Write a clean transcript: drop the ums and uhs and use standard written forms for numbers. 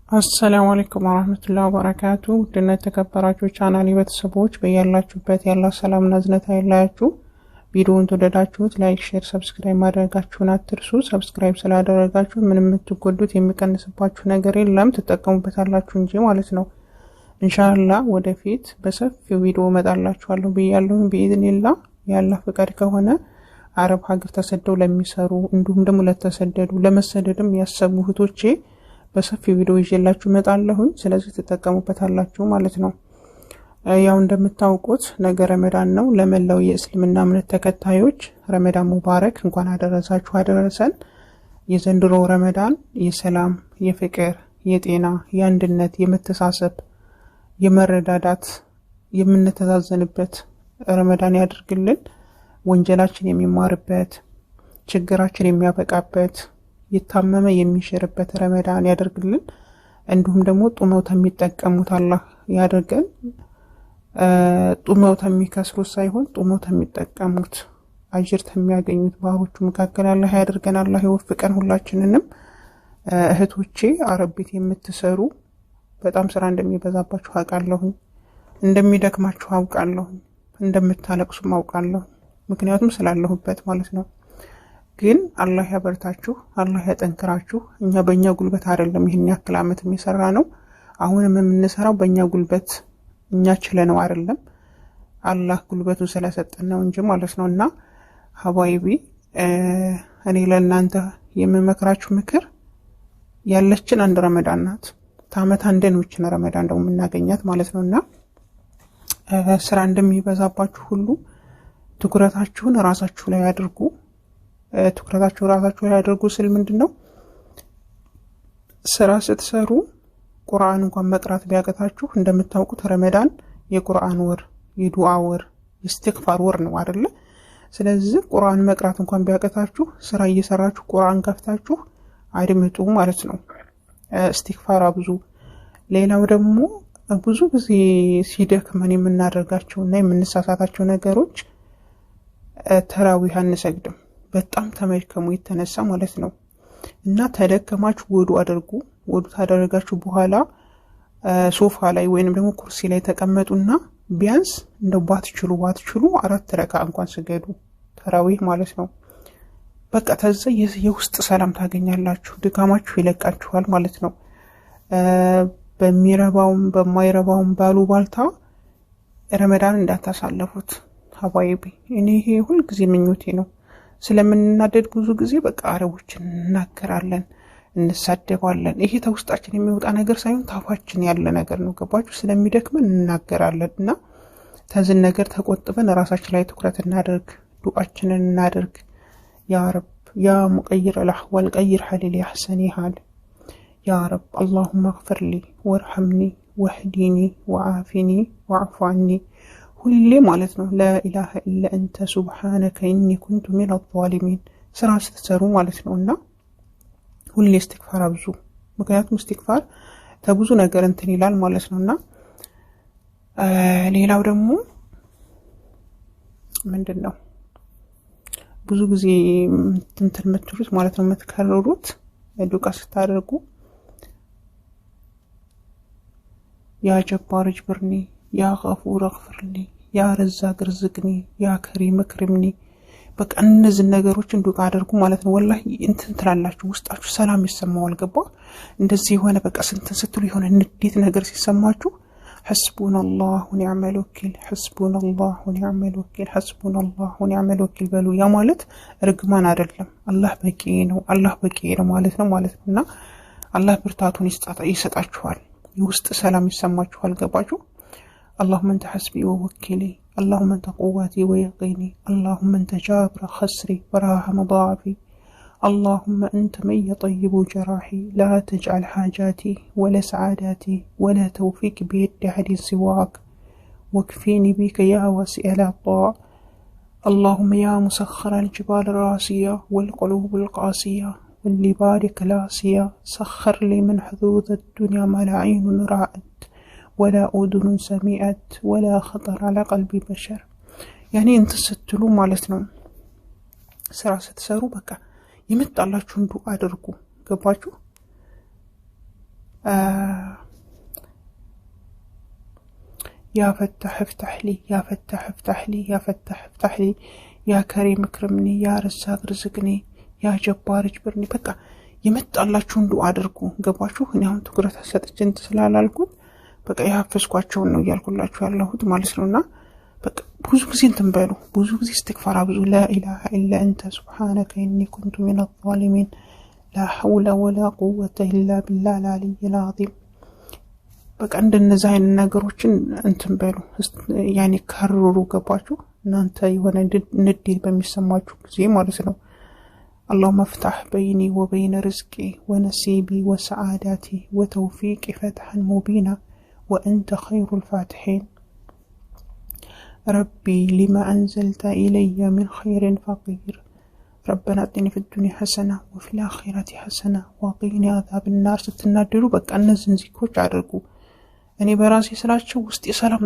السلام عليكم ورحمة الله وبركاته. دنا تكبراችሁ ቻናል ቤተሰቦች በያላችሁበት ያላ ሰላም ናዝነት አይላችሁ። ቪዲዮውን ተወደዳችሁት ላይክ፣ ሼር፣ ሰብስክራይብ ማድረጋችሁን አትርሱ። ሰብስክራይብ ስላደረጋችሁ ምንም የምትጎዱት የሚቀንስባችሁ ነገር የለም፣ ተጠቀሙበታላችሁ እንጂ ማለት ነው። ኢንሻአላህ ወደፊት በሰፊው ቪዲዮ መጣላችኋለሁ ብያለሁ። በኢዝኒላህ ያላ ፍቃድ ከሆነ አረብ ሀገር ተሰደው ለሚሰሩ እንዲሁም ደግሞ ለተሰደዱ ለመሰደድም ያሰቡ እህቶቼ በሰፊው ቪዲዮ ይዤላችሁ መጣለሁኝ። ስለዚህ ተጠቀሙበታላችሁ ማለት ነው። ያው እንደምታውቁት ነገ ረመዳን ነው። ለመላው የእስልምና እምነት ተከታዮች ረመዳን ሙባረክ፣ እንኳን አደረሳችሁ አደረሰን። የዘንድሮ ረመዳን የሰላም፣ የፍቅር፣ የጤና፣ የአንድነት፣ የመተሳሰብ፣ የመረዳዳት፣ የምንተዛዘንበት ረመዳን ያድርግልን። ወንጀላችን የሚማርበት፣ ችግራችን የሚያበቃበት፣ የታመመ የሚሽርበት ረመዳን ያደርግልን። እንዲሁም ደግሞ ጡመው ተሚጠቀሙት አላህ ያደርገን። ጡመው ተሚከስሩት ሳይሆን ጡመው ተሚጠቀሙት አጅር ተሚያገኙት ባሮቹ መካከል አላህ ያደርገን። አላህ ይወፍቀን ሁላችንንም። እህቶቼ አረብ ቤት የምትሰሩ በጣም ስራ እንደሚበዛባችሁ አውቃለሁ፣ እንደሚደክማችሁ አውቃለሁ፣ እንደምታለቅሱም አውቃለሁ። ምክንያቱም ስላለሁበት ማለት ነው። ግን አላህ ያበርታችሁ፣ አላህ ያጠንክራችሁ። እኛ በእኛ ጉልበት አይደለም ይሄን ያክል አመት የሚሰራ ነው። አሁንም የምንሰራው በእኛ ጉልበት እኛ ችለነው አይደለም፣ አላህ ጉልበቱ ስለሰጠን ነው እንጂ ማለት ነውና ሀባይቢ እኔ ለእናንተ የምመክራችሁ ምክር ያለችን አንድ ረመዳን ናት። ታመት አንዴ ነው እቺን ረመዳን ደግሞ የምናገኛት ማለት ነውና ስራ እንደሚበዛባችሁ ሁሉ ትኩረታችሁን ራሳችሁ ላይ አድርጉ። ትኩረታችሁ ራሳችሁ ላይ አድርጉ ስል ምንድነው ስራ ስትሰሩ ቁርአን እንኳን መቅራት ቢያቀታችሁ እንደምታውቁት ረመዳን የቁርአን ወር፣ የዱዓ ወር፣ የእስትግፋር ወር ነው አይደል? ስለዚህ ቁርአን መቅራት እንኳን ቢያቀታችሁ ስራ እየሰራችሁ ቁርአን ከፍታችሁ አድምጡ ማለት ነው። እስትግፋር አብዙ። ሌላው ደግሞ ብዙ ጊዜ ሲደክመን የምናደርጋቸውና የምንሳሳታቸው ነገሮች ተራዊህ አንሰግድም፣ በጣም ተመልከሙ የተነሳ ማለት ነው። እና ተደከማችሁ ወዱ አድርጉ። ወዱ ታደረጋችሁ በኋላ ሶፋ ላይ ወይንም ደግሞ ኩርሲ ላይ ተቀመጡና ቢያንስ እንደው ባትችሉ 4 ረካ እንኳን ስገዱ፣ ተራዊህ ማለት ነው። በቃ ተዘ የውስጥ ሰላም ታገኛላችሁ፣ ድካማችሁ ይለቃችኋል ማለት ነው። በሚረባውም በማይረባውም ባሉ ባልታ ረመዳን እንዳታሳለፉት ሀባይቢ። እኔ ይሄ ሁሉ ጊዜ ምኞቴ ነው። ስለምንናደድ ብዙ ጊዜ በቃ አረቦችን እናገራለን፣ እንሳደባለን። ይሄ ተውስጣችን የሚወጣ ነገር ሳይሆን ታፋችን ያለ ነገር ነው። ገባችሁ? ስለሚደክመን እናገራለንና ተዝን ነገር ተቆጥበን ራሳችን ላይ ትኩረት እናደርግ፣ ዱዓችንን እናደርግ። ያ ረብ ያ ሙቀይር الأحوال ቀይር ሐሊ لأحسن حال يا رب اللهم اغفر لي وارحمني واهدني وعافني واعف عني ሁሌ ማለት ነው لا اله الا انت سبحانك اني كنت من الظالمين ስራ ስትሰሩ ማለት ነውና ሁሌ እስትግፋር አብዙ። ምክንያቱም እስትግፋር ተብዙ ነገር እንትን ይላል ማለት ነውና ሌላው ደግሞ ምንድነው ብዙ ጊዜ እንትን የምትሉት ማለት ነው የምትከረሩት ዱዓ ስታደርጉ ያ ጀባር እጅብርኒ፣ ያ ገፉር እግፍርሊ፣ ያ ረዛቅ ርዝቅኒ፣ ያ ከሪም እክርምኒ። በቃ እነዚህ ነገሮችን ዱዓ አድርጉ ማለት ነው። ወላሂ እንትን ትላላችሁ፣ ውስጣችሁ ሰላም ይሰማዋል። ገባ? እንደዚህ የሆነ በቃ ስንትን ስትሉ የሆነ ንዴት ነገር ሲሰማችሁ حسبنا ونعم الوكيل حسبنا الله ونعم الوكيل حسبنا الله ونعم الوكيل በሉ። ያ ማለት ርግማን አይደለም፣ አላህ በቂ ነው፣ አላህ በቂ ነው ማለት ነውና አላህ ብርታቱን ይሰጣችኋል፣ የውስጥ ሰላም ይሰማችኋል። ገባችሁ? اللهم انت حسبي ووكيلي اللهم انت قوتي ويقيني اللهم انت جابر خسري وراحم ضعفي اللهم انت من يطيب جراحي لا تجعل حاجاتي ولا سعاداتي ولا توفيق بيد أحد سواك واكفيني بك يا واسع العطاء اللهم يا مسخر الجبال الراسية والقلوب القاسية واللي بارك لاسية سخر لي من حدود الدنيا ما لا عين رأت ولا أذن سمعت ولا خطر على قلب بشر. يعني انت ستلو مالتنا سرا ستسارو بكا يمت الله ዱዓ አድርጉ። ገባችሁ? يا فتح افتح لي يا فتح افتح لي يا فتح افتح لي يا كريم اكرمني يا رزاق رزقني يا جبار اجبرني በቃ የመጣላችሁን ዱዓ አድርጉ ገባችሁ እኔ አሁን ትኩረት ሰጥቼ ስላላልኩት በቃ ያፈስኳቸው ነው ያልኩላችሁ ያለሁት ማለት ነውና በቃ ብዙ ጊዜ እንትን በሉ ብዙ ጊዜ استغفار ብዙ لا اله الا انت سبحانك اني كنت من الظالمين لا حول ولا قوه الا بالله العلي العظيم በቃ እንደነዚህ አይነት ነገሮችን እንትን በሉ ያኒ ከሩሩ ገባችሁ እናንተ የሆነ ንዴት በሚሰማችሁ ጊዜ ማለት ነው اللهم افتح بيني وبين رزقي ونصيبي وسعادتي وتوفيقي فتحا مبينا وأنت خير الفاتحين ربي لما أنزلت إلي من خير فقير ربنا اتني في الدنيا حسنة وفي الآخرة حسنة وقيني عذاب النار ستنادروا بك أن زنزيكوش عرقوا أني براسي سلاتشو وستي سلام